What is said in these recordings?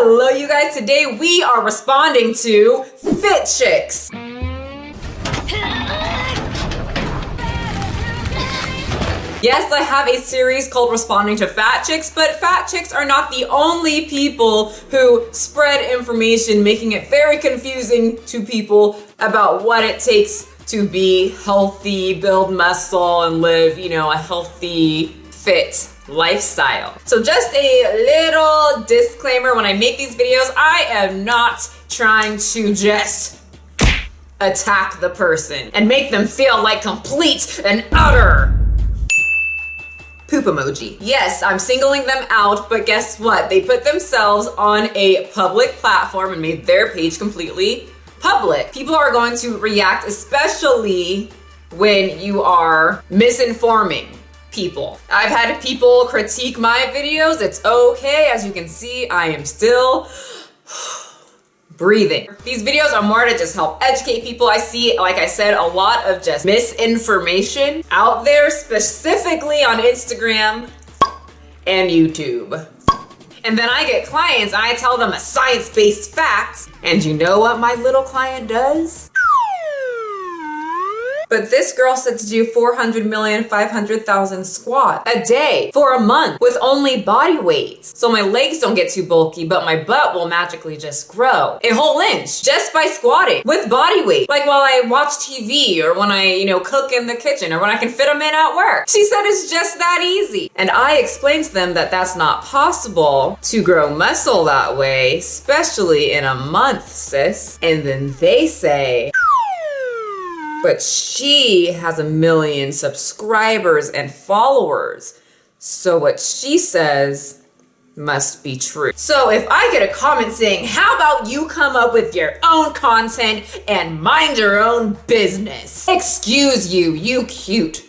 Hello, you guys. Today we are responding to fit chicks. Yes, I have a series called Responding to Fat Chicks, but fat chicks are not the only people who spread information, making it very confusing to people about what it takes to be healthy, build muscle, and live, a healthy, fit lifestyle. So just a little disclaimer, when I make these videos, I am not trying to just attack the person and make them feel like complete and utter poop emoji. Yes, I'm singling them out, but guess what? They put themselves on a public platform and made their page completely public. People are going to react, especially when you are misinforming people. I've had people critique my videos. It's okay. As you can see, I am still breathing. These videos are more to just help educate people. I see, like I said, a lot of just misinformation out there, specifically on Instagram and YouTube. And then I get clients, I tell them a science-based fact, and you know what my little client does? But this girl said to do 400,500,000 squats a day for a month with only body weight. So my legs don't get too bulky, but my butt will magically just grow a whole inch just by squatting with body weight. Like while I watch TV or when I, cook in the kitchen or when I can fit them in at work. She said it's just that easy. And I explained to them that that's not possible to grow muscle that way, especially in a month, sis. And then they say, but she has 1 million subscribers and followers. So what she says must be true. So if I get a comment saying, how about you come up with your own content and mind your own business? Excuse you, you cute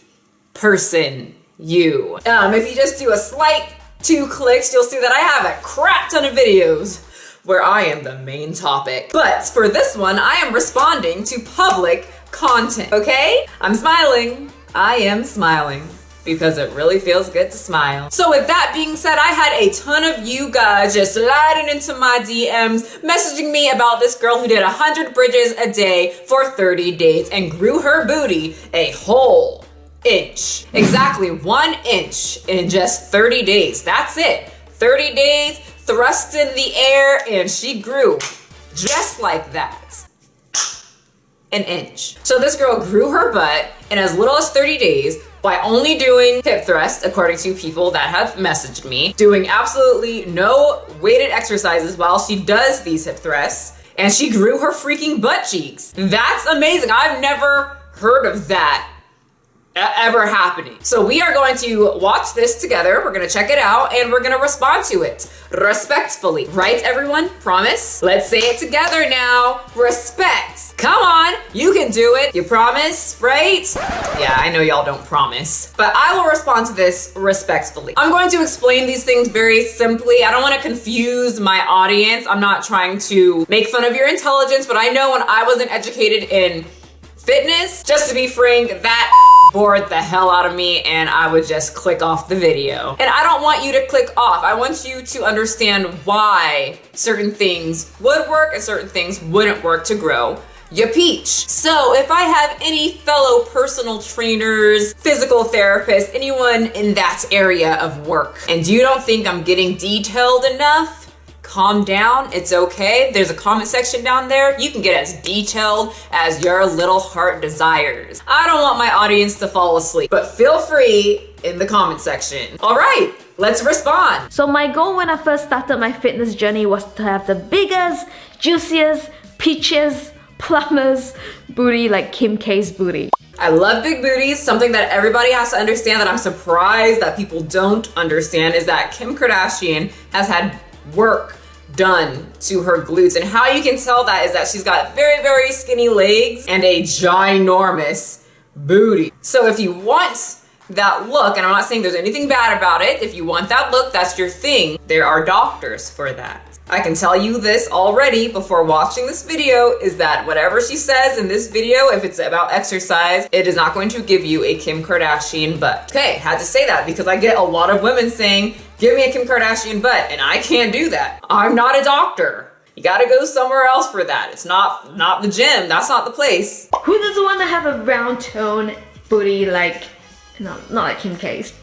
person, you. If you just do a slight 2 clicks, you'll see that I have a crap ton of videos where I am the main topic. But for this one, I am responding to public content, okay? I'm smiling. I am smiling because it really feels good to smile. So with that being said, I had a ton of you guys just sliding into my DMs, messaging me about this girl who did 100 bridges a day for 30 days and grew her booty a whole inch. Exactly 1 inch in just 30 days. That's it. 30 days, thrust in the air, and she grew just like that. 1 inch. So this girl grew her butt in as little as 30 days by only doing hip thrusts, according to people that have messaged me, doing absolutely no weighted exercises while she does these hip thrusts, and she grew her freaking butt cheeks. That's amazing. I've never heard of that ever happening. So we are going to watch this together. We're gonna check it out and we're gonna respond to it respectfully. Right, everyone? Promise? Let's say it together now. Respect. Come on, you can do it. You promise, right? Yeah, I know y'all don't promise, but I will respond to this respectfully. I'm going to explain these things very simply. I don't want to confuse my audience. I'm not trying to make fun of your intelligence, but I know when I wasn't educated in fitness, just to be frank, that bored the hell out of me and I would just click off the video. And I don't want you to click off. I want you to understand why certain things would work and certain things wouldn't work to grow your peach. So if I have any fellow personal trainers, physical therapists, anyone in that area of work, and you don't think I'm getting detailed enough, calm down, it's okay. There's a comment section down there. You can get as detailed as your little heart desires. I don't want my audience to fall asleep, but feel free in the comment section. All right, let's respond. So my goal when I first started my fitness journey was to have the biggest, juiciest, peaches, plumbers booty like Kim K's booty. I love big booties. Something that everybody has to understand that I'm surprised that people don't understand is that Kim Kardashian has had work done to her glutes, and how you can tell that is that she's got very, very skinny legs and a ginormous booty. So if you want that look, and I'm not saying there's anything bad about it, if you want that look, that's your thing, there are doctors for that. I can tell you this already before watching this video is that whatever she says in this video, if it's about exercise, it is not going to give you a Kim Kardashian butt. Okay, had to say that because I get a lot of women saying, give me a Kim Kardashian butt, and I can't do that. I'm not a doctor. You gotta go somewhere else for that. It's not the gym. That's not the place. Who doesn't want to have a round tone booty like, no, not like Kim K's.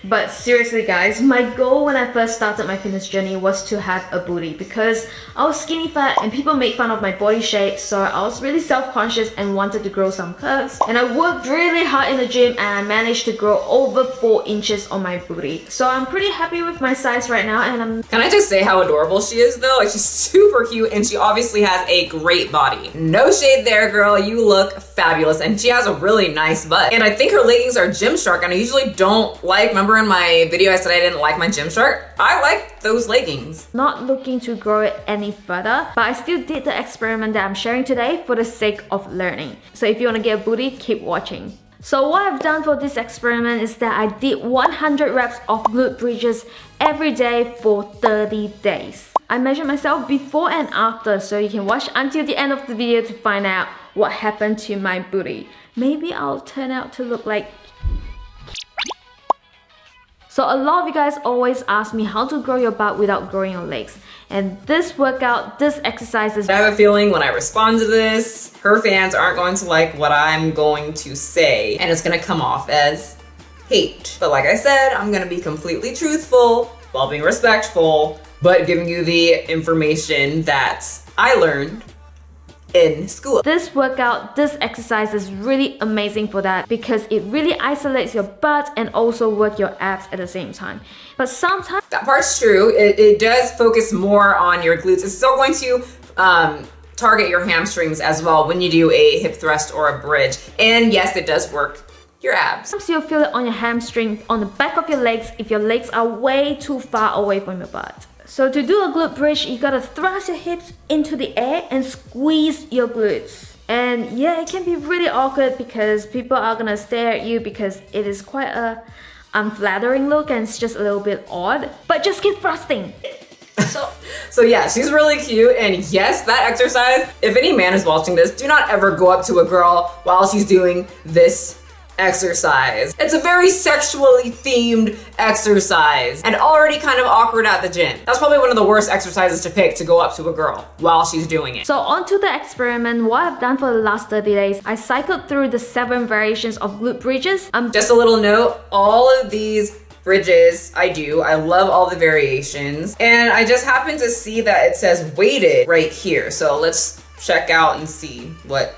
But seriously guys, my goal when I first started my fitness journey was to have a booty because I was skinny fat and people made fun of my body shape, so I was really self-conscious and wanted to grow some curves. And I worked really hard in the gym and I managed to grow over 4 inches on my booty. So I'm pretty happy with my size right now and I'm... Can I just say how adorable she is though? Like, she's super cute and she obviously has a great body. No shade there, girl. You look fabulous and she has a really nice butt. And I think her leggings are Gymshark, and I usually don't like, remember in my video I said I didn't like my Gymshark? I like those leggings. Not looking to grow it any further, but I still did the experiment that I'm sharing today for the sake of learning. So if you want to get a booty, keep watching. So what I've done for this experiment is that I did 100 reps of glute bridges every day for 30 days. I measured myself before and after, so you can watch until the end of the video to find out what happened to my booty. Maybe I'll turn out to look like... So a lot of you guys always ask me how to grow your butt without growing your legs. And this workout, this exercise is... I have a feeling when I respond to this, her fans aren't going to like what I'm going to say, and it's gonna come off as hate. But like I said, I'm gonna be completely truthful while being respectful, but giving you the information that I learned in school. This workout, this exercise is really amazing for that because it really isolates your butt and also work your abs at the same time. But sometimes... That part's true. It does focus more on your glutes. It's still going to target your hamstrings as well when you do a hip thrust or a bridge. And yes, it does work your abs. Sometimes you'll feel it on your hamstring, on the back of your legs if your legs are way too far away from your butt. So to do a glute bridge, you gotta thrust your hips into the air and squeeze your glutes. And yeah, it can be really awkward because people are gonna stare at you because it is quite a unflattering look and it's just a little bit odd. But just keep thrusting. So yeah, she's really cute, and yes, that exercise, if any man is watching this, do not ever go up to a girl while she's doing this exercise. It's a very sexually themed exercise and already kind of awkward at the gym. That's probably one of the worst exercises to pick to go up to a girl while she's doing it. So on to the experiment. What I've done for the last 30 days, I cycled through the 7 variations of glute bridges. Just a little note, all of these bridges I love all the variations, and I just happened to see that it says weighted right here. So let's check out and see what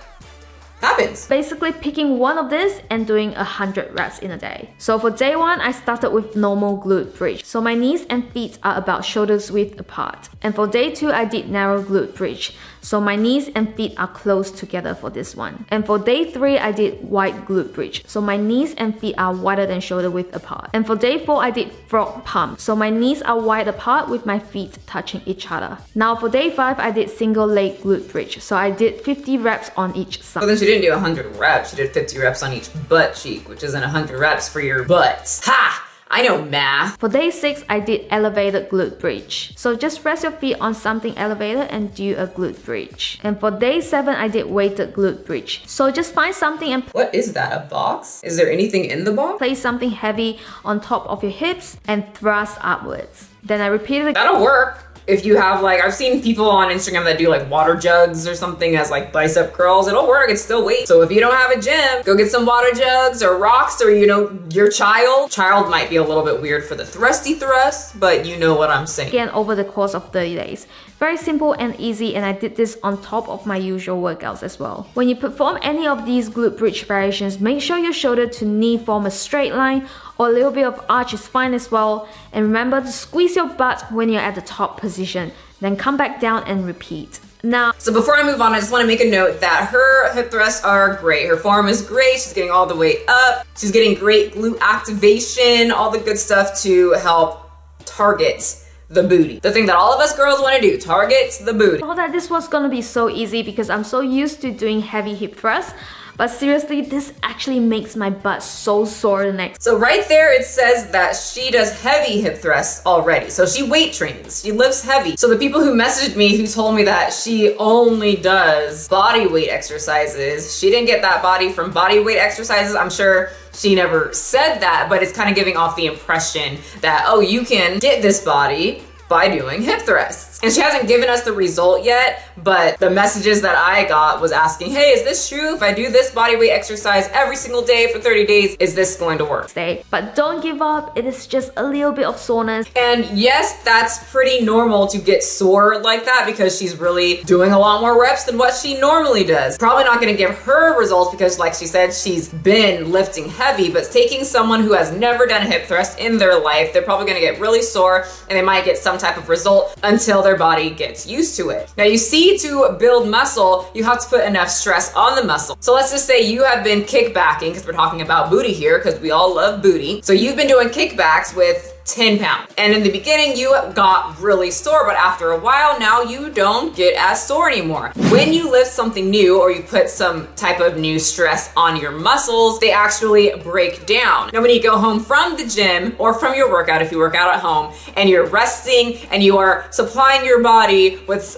happens. Basically picking one of this and doing 100 reps in a day. So for day 1, I started with normal glute bridge. So my knees and feet are about shoulders width apart. And for day 2, I did narrow glute bridge. So my knees and feet are close together for this one. And for day 3, I did wide glute bridge. So my knees and feet are wider than shoulder width apart. And for day 4, I did frog pump. So my knees are wide apart with my feet touching each other. Now for day 5, I did single leg glute bridge. So I did 50 reps on each side. But then she didn't do 100 reps, she did 50 reps on each butt cheek, which isn't 100 reps for your butt. Ha! I know math. For day 6, I did elevated glute bridge. So just rest your feet on something elevated and do a glute bridge. And for day 7, I did weighted glute bridge. So just find something and what is that, a box? Is there anything in the box? place something heavy on top of your hips and thrust upwards. Then I repeated it. That'll work. If you have like, I've seen people on Instagram that do like water jugs or something as like bicep curls, it'll work, it's still weight. So if you don't have a gym, go get some water jugs or rocks, or you know, your child might be a little bit weird for the thrusty thrust, but you know what I'm saying. Again over the course of 30 days. Very simple and easy, and I did this on top of my usual workouts as well. When you perform any of these glute bridge variations, make sure your shoulder to knee form a straight line, or a little bit of arch is fine as well. And remember to squeeze your butt when you're at the top position, then come back down and repeat. Now, so before I move on, I just want to make a note that her hip thrusts are great. Her form is great. She's getting all the way up. She's getting great glute activation, all the good stuff to help target the booty. The thing that all of us girls want to do, target the booty. I thought that this was gonna be so easy because I'm so used to doing heavy hip thrusts. But seriously, this actually makes my butt so sore the next. So right there it says that she does heavy hip thrusts already. So she weight trains, she lifts heavy. So the people who messaged me who told me that she only does body weight exercises, she didn't get that body from body weight exercises. I'm sure she never said that, but it's kind of giving off the impression that, oh, you can get this body by doing hip thrusts. And she hasn't given us the result yet, but the messages that I got was asking, hey, is this true? If I do this body weight exercise every single day for 30 days, is this going to work? But don't give up, it is just a little bit of soreness. And yes, that's pretty normal to get sore like that because she's really doing a lot more reps than what she normally does. Probably not gonna give her results because like she said, she's been lifting heavy, but taking someone who has never done a hip thrust in their life, they're probably gonna get really sore and they might get some type of result until their body gets used to it. Now you see, to build muscle, you have to put enough stress on the muscle. So let's just say you have been kickbacking, because we're talking about booty here, because we all love booty. So you've been doing kickbacks with 10 pounds. And in the beginning, you got really sore, but after a while, now you don't get as sore anymore. When you lift something new or you put some type of new stress on your muscles, they actually break down. Now, when you go home from the gym or from your workout, if you work out at home, and you're resting and you are supplying your body with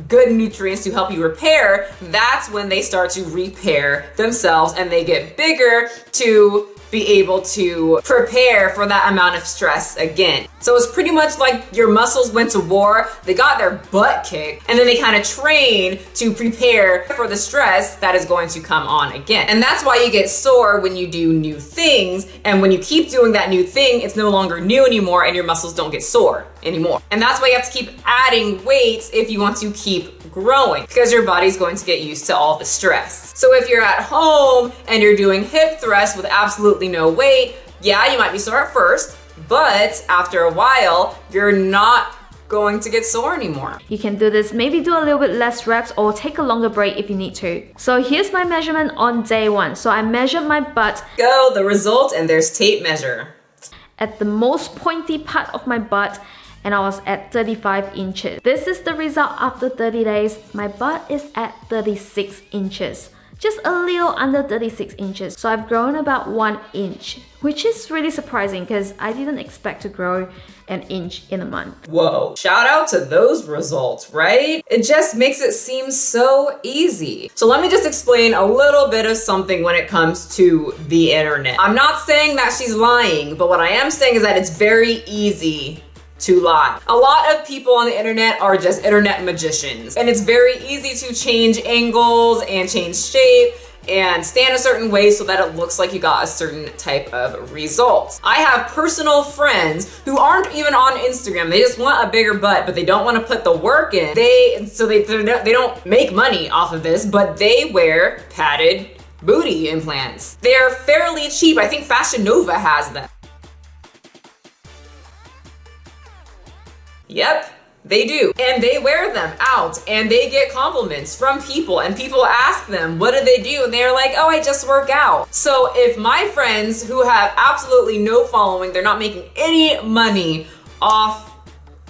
good nutrients to help you repair, that's when they start to repair themselves and they get bigger to be able to prepare for that amount of stress again. So it's pretty much like your muscles went to war, they got their butt kicked, and then they kind of train to prepare for the stress that is going to come on again. And that's why you get sore when you do new things, and when you keep doing that new thing, it's no longer new anymore and your muscles don't get sore anymore. And that's why you have to keep adding weights if you want to keep growing, because your body's going to get used to all the stress. So if you're at home and you're doing hip thrusts with absolutely no weight, yeah, you might be sore at first, but after a while, you're not going to get sore anymore. You can do this, maybe do a little bit less reps or take a longer break if you need to. So here's my measurement on day 1. So I measured my butt. Go, the result, and there's tape measure. At the most pointy part of my butt, and I was at 35 inches. This is the result after 30 days. My butt is at 36 inches. Just a little under 36 inches. So I've grown about 1 inch, which is really surprising because I didn't expect to grow an inch in a month. Whoa, shout out to those results, right? It just makes it seem so easy. So let me just explain a little bit of something when it comes to the internet. I'm not saying that she's lying, but what I am saying is that it's very easy to lie. A lot of people on the internet are just internet magicians, and it's very easy to change angles and change shape and stand a certain way so that it looks like you got a certain type of result. I have personal friends who aren't even on Instagram. They just want a bigger butt, but they don't want to put the work in. They don't make money off of this, but they wear padded booty implants. They're fairly cheap. I think Fashion Nova has them. Yep, they do. And they wear them out and they get compliments from people, and people ask them, what do they do? And they're like, oh, I just work out. So if my friends who have absolutely no following, they're not making any money off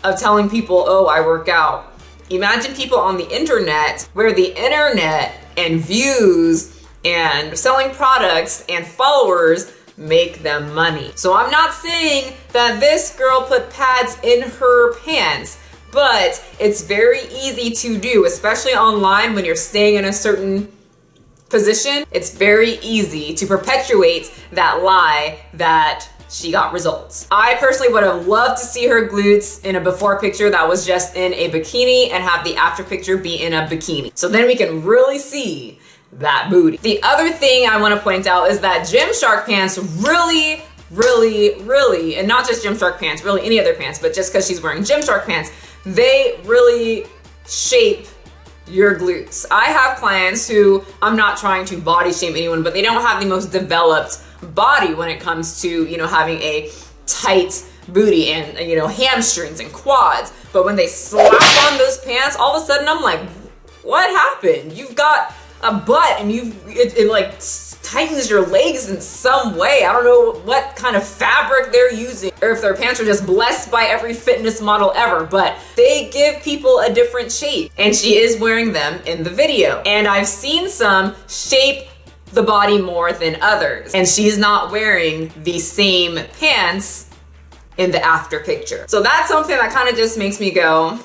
of telling people, oh, I work out. Imagine people on the internet, where the internet and views and selling products and followers make them money. So I'm not saying that this girl put pads in her pants, but it's very easy to do, especially online when you're staying in a certain position. It's very easy to perpetuate that lie that she got results. I personally would have loved to see her glutes in a before picture that was just in a bikini and have the after picture be in a bikini. So then we can really see that booty. The other thing I want to point out is that Gymshark pants really, and not just Gymshark pants, really any other pants, but just because she's wearing Gymshark pants, they really shape your glutes. I have clients who, I'm not trying to body shame anyone, but they don't have the most developed body when it comes to, having a tight booty and, hamstrings and quads. But when they slap on those pants, all of a sudden I'm like, what happened? You've got a butt and it like tightens your legs in some way. I don't know what kind of fabric they're using or if their pants are just blessed by every fitness model ever, but they give people a different shape, and she is wearing them in the video. And I've seen some shape the body more than others. And she's not wearing the same pants in the after picture. So that's something that kind of just makes me go,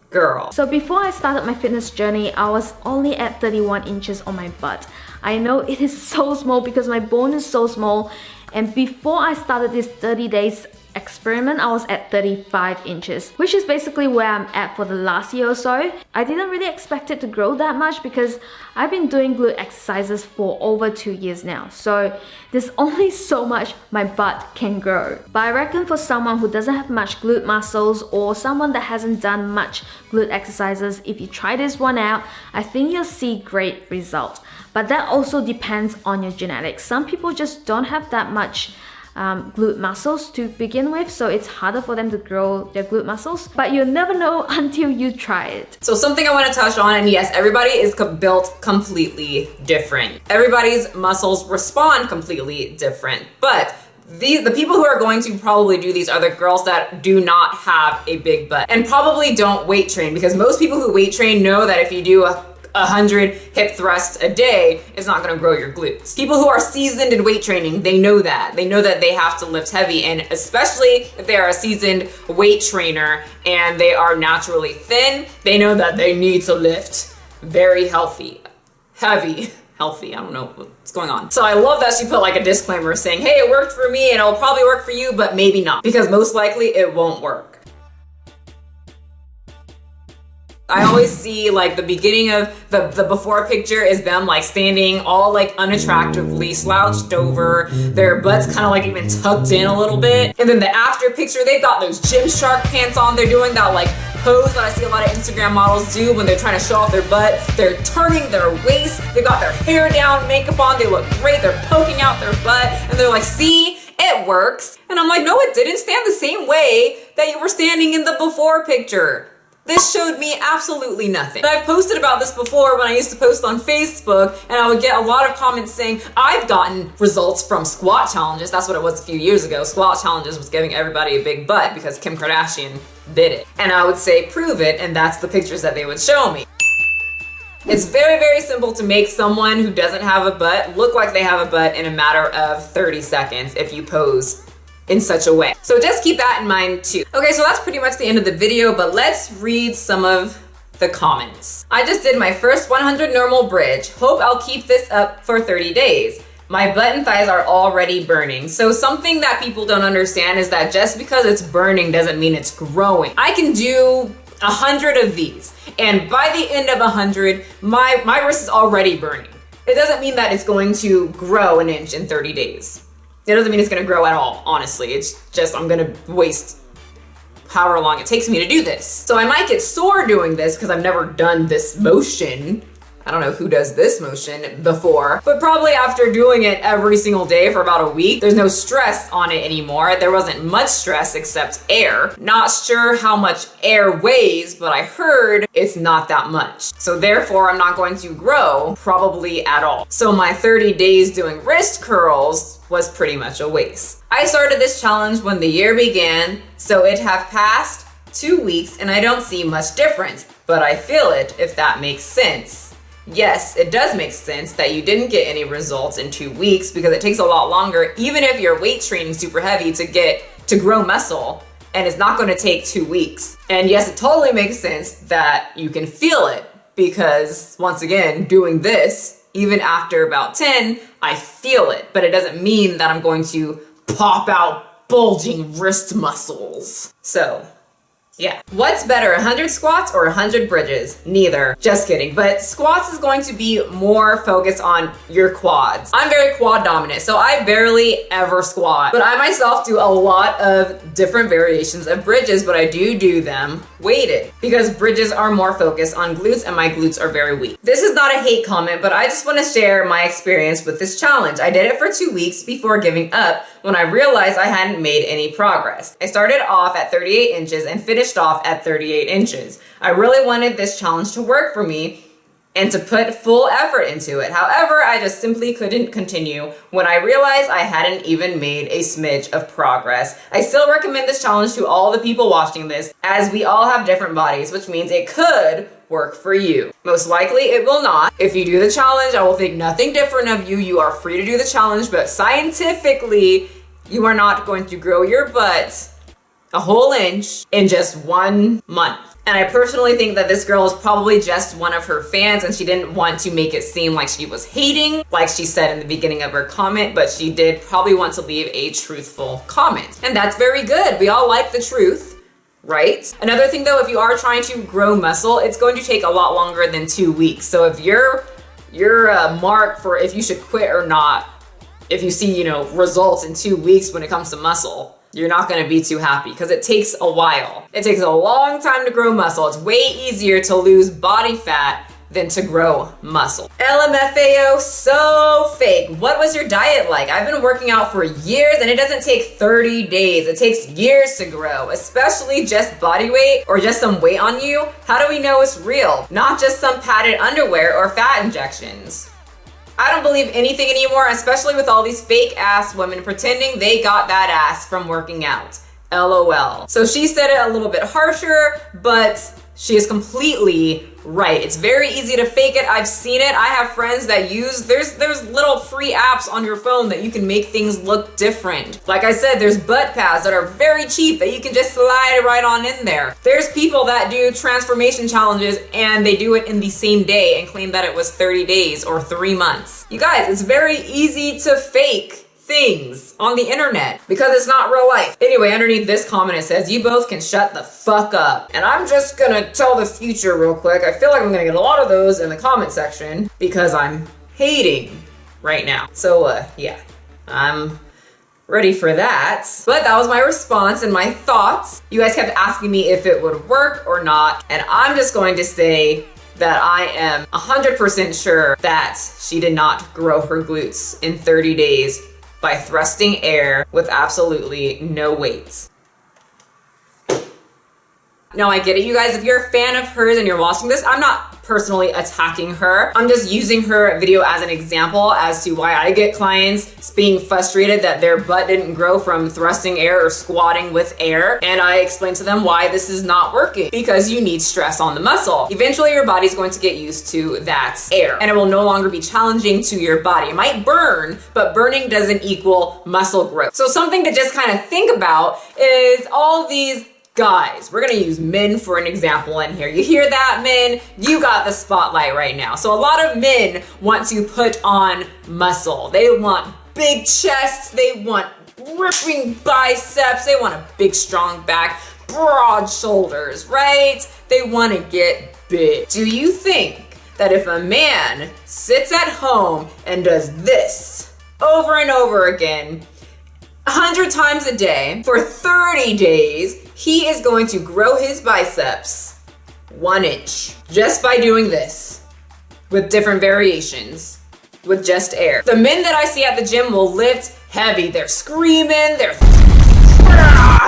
girl. So before I started my fitness journey, I was only at 31 inches on my butt. I know it is so small because my bone is so small, and before I started this 30 days experiment, I was at 35 inches, which is basically where I'm at for the last year or so. I didn't really expect it to grow that much because I've been doing glute exercises for over 2 years now. So there's only so much my butt can grow. But I reckon for someone who doesn't have much glute muscles or someone that hasn't done much glute exercises, if you try this one out, I think you'll see great results. But that also depends on your genetics. Some people just don't have that much glute muscles to begin with, so it's harder for them to grow their glute muscles, but you'll never know until you try it. So something I want to touch on, and yes, everybody is built completely different. Everybody's muscles respond completely different, but the people who are going to probably do these are the girls that do not have a big butt and probably don't weight train, because most people who weight train know that if you do 100 hip thrusts a day, it's not going to grow your glutes. People who are seasoned in weight training, they know that. They know that they have to lift heavy, and especially if they are a seasoned weight trainer and they are naturally thin, they know that they need to lift very heavy. Healthy, I don't know what's going on. So I love that she put like a disclaimer saying, hey, it worked for me and it'll probably work for you, but maybe not, because most likely it won't work. I always see like the beginning of the before picture is them like standing all like unattractively slouched over, their butts kind of like even tucked in a little bit. And then the after picture, they've got those Gymshark pants on. They're doing that like pose that I see a lot of Instagram models do when they're trying to show off their butt. They're turning their waist. They've got their hair down, makeup on. They look great. They're poking out their butt and they're like, see, it works. And I'm like, no, it didn't stand the same way that you were standing in the before picture. This showed me absolutely nothing. I've posted about this before when I used to post on Facebook, and I would get a lot of comments saying, I've gotten results from squat challenges. That's what it was a few years ago. Squat challenges was giving everybody a big butt because Kim Kardashian did it. And I would say, prove it, and that's the pictures that they would show me. It's very, very simple to make someone who doesn't have a butt look like they have a butt in a matter of 30 seconds if you pose in such a way. So just keep that in mind too. Okay, so that's pretty much the end of the video, but let's read some of the comments. I just did my first 100 normal bridge. Hope I'll keep this up for 30 days. My butt and thighs are already burning. So something that people don't understand is that just because it's burning doesn't mean it's growing. I can do 100 of these, and by the end of 100, my wrist is already burning. It doesn't mean that it's going to grow an inch in 30 days. It doesn't mean it's gonna grow at all, honestly. It's just I'm gonna waste however long it takes me to do this. So I might get sore doing this because I've never done this motion. I don't know who does this motion before, but probably after doing it every single day for about a week, there's no stress on it anymore. There wasn't much stress except air. Not sure how much air weighs, but I heard it's not that much. So therefore, I'm not going to grow probably at all. So my 30 days doing wrist curls was pretty much a waste. I started this challenge when the year began, so it have passed 2 weeks and I don't see much difference, but I feel it, if that makes sense. Yes, it does make sense that you didn't get any results in 2 weeks because it takes a lot longer, even if you're weight training super heavy, to grow muscle, and it's not going to take 2 weeks. And yes, it totally makes sense that you can feel it because, once again, doing this, even after about 10, I feel it, but it doesn't mean that I'm going to pop out bulging wrist muscles. So, yeah. What's better, 100 squats or 100 bridges? Neither. Just kidding. But squats is going to be more focused on your quads. I'm very quad dominant, so I barely ever squat. But I myself do a lot of different variations of bridges, but I do them weighted because bridges are more focused on glutes and my glutes are very weak. This is not a hate comment, but I just want to share my experience with this challenge. I did it for 2 weeks before giving up when I realized I hadn't made any progress. I started off at 38 inches and finished off at 38 inches. I really wanted this challenge to work for me, and to put full effort into it. However, I just simply couldn't continue when I realized I hadn't even made a smidge of progress. I still recommend this challenge to all the people watching this, as we all have different bodies, which means it could work for you. Most likely it will not. If you do the challenge, I will think nothing different of you. You are free to do the challenge, but scientifically, you are not going to grow your butt a whole inch in just 1 month. And I personally think that this girl is probably just one of her fans and she didn't want to make it seem like she was hating, like she said in the beginning of her comment, but she did probably want to leave a truthful comment. And that's very good. We all like the truth, right? Another thing though, if you are trying to grow muscle, it's going to take a lot longer than 2 weeks. So if your mark for if you should quit or not, if you see, results in 2 weeks when it comes to muscle, you're not going to be too happy because it takes a while. It takes a long time to grow muscle. It's way easier to lose body fat than to grow muscle. LMFAO, so fake. What was your diet like? I've been working out for years and it doesn't take 30 days. It takes years to grow, especially just body weight or just some weight on you. How do we know it's real? Not just some padded underwear or fat injections. I don't believe anything anymore, especially with all these fake ass women pretending they got that ass from working out. LOL. So she said it a little bit harsher, but she is completely right. It's very easy to fake it. I've seen it. I have friends that use, there's little free apps on your phone that you can make things look different. Like I said, there's butt pads that are very cheap that you can just slide right on in there. There's people that do transformation challenges and they do it in the same day and claim that it was 30 days or 3 months. You guys, it's very easy to fake things on the internet because it's not real life. Anyway, underneath this comment it says, you both can shut the fuck up. And I'm just gonna tell the future real quick. I feel like I'm gonna get a lot of those in the comment section because I'm hating right now. So yeah, I'm ready for that. But that was my response and my thoughts. You guys kept asking me if it would work or not, and I'm just going to say that I am 100% sure that she did not grow her glutes in 30 days by thrusting air with absolutely no weights. Now I get it, you guys, if you're a fan of hers and you're watching this, I'm not personally attacking her. I'm just using her video as an example as to why I get clients being frustrated that their butt didn't grow from thrusting air or squatting with air. And I explain to them why this is not working, because you need stress on the muscle. Eventually your body's going to get used to that air and it will no longer be challenging to your body. It might burn, but burning doesn't equal muscle growth. So something to just kind of think about is all these guys, we're gonna use men for an example in here. You hear that, men? You got the spotlight right now. So a lot of men want to put on muscle. They want big chests, they want ripping biceps, they want a big strong back, broad shoulders, right? They wanna get big. Do you think that if a man sits at home and does this over and over again, 100 times a day for 30 days, he is going to grow his biceps 1 inch just by doing this with different variations with just air? The men that I see at the gym will lift heavy. They're screaming, they're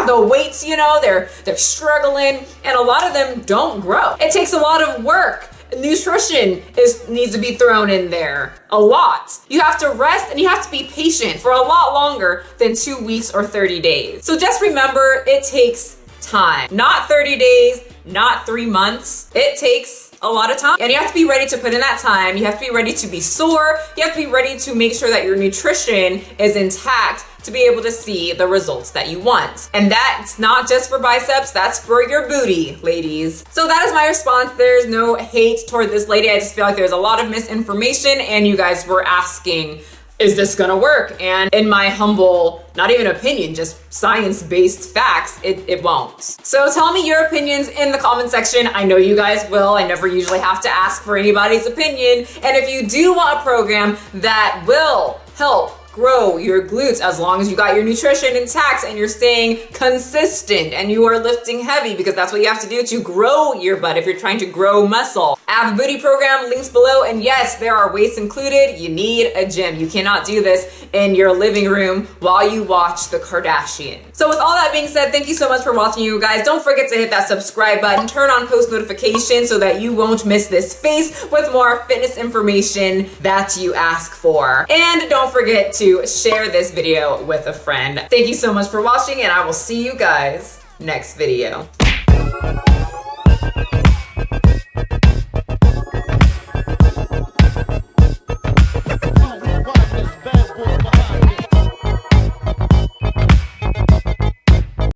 the weights, they're struggling, and a lot of them don't grow. It takes a lot of work. Nutrition needs to be thrown in there a lot. You have to rest and you have to be patient for a lot longer than 2 weeks or 30 days. So just remember, it takes time. Not 30 days, not 3 months. It takes a lot of time. And you have to be ready to put in that time. You have to be ready to be sore. You have to be ready to make sure that your nutrition is intact to be able to see the results that you want. And that's not just for biceps, that's for your booty, ladies. So that is my response. There's no hate toward this lady. I just feel like there's a lot of misinformation and you guys were asking, is this gonna work? And in my humble, not even opinion, just science-based facts, it won't. So tell me your opinions in the comment section. I know you guys will. I never usually have to ask for anybody's opinion. And if you do want a program that will help grow your glutes as long as you got your nutrition intact and you're staying consistent and you are lifting heavy, because that's what you have to do to grow your butt if you're trying to grow muscle. I have a booty program, links below, and yes, there are weights included. You need a gym. You cannot do this in your living room while you watch the Kardashians. So with all that being said, thank you so much for watching, you guys. Don't forget to hit that subscribe button, turn on post notifications so that you won't miss this space with more fitness information that you ask for. And don't forget to share this video with a friend. Thank you so much for watching, and I will see you guys next video.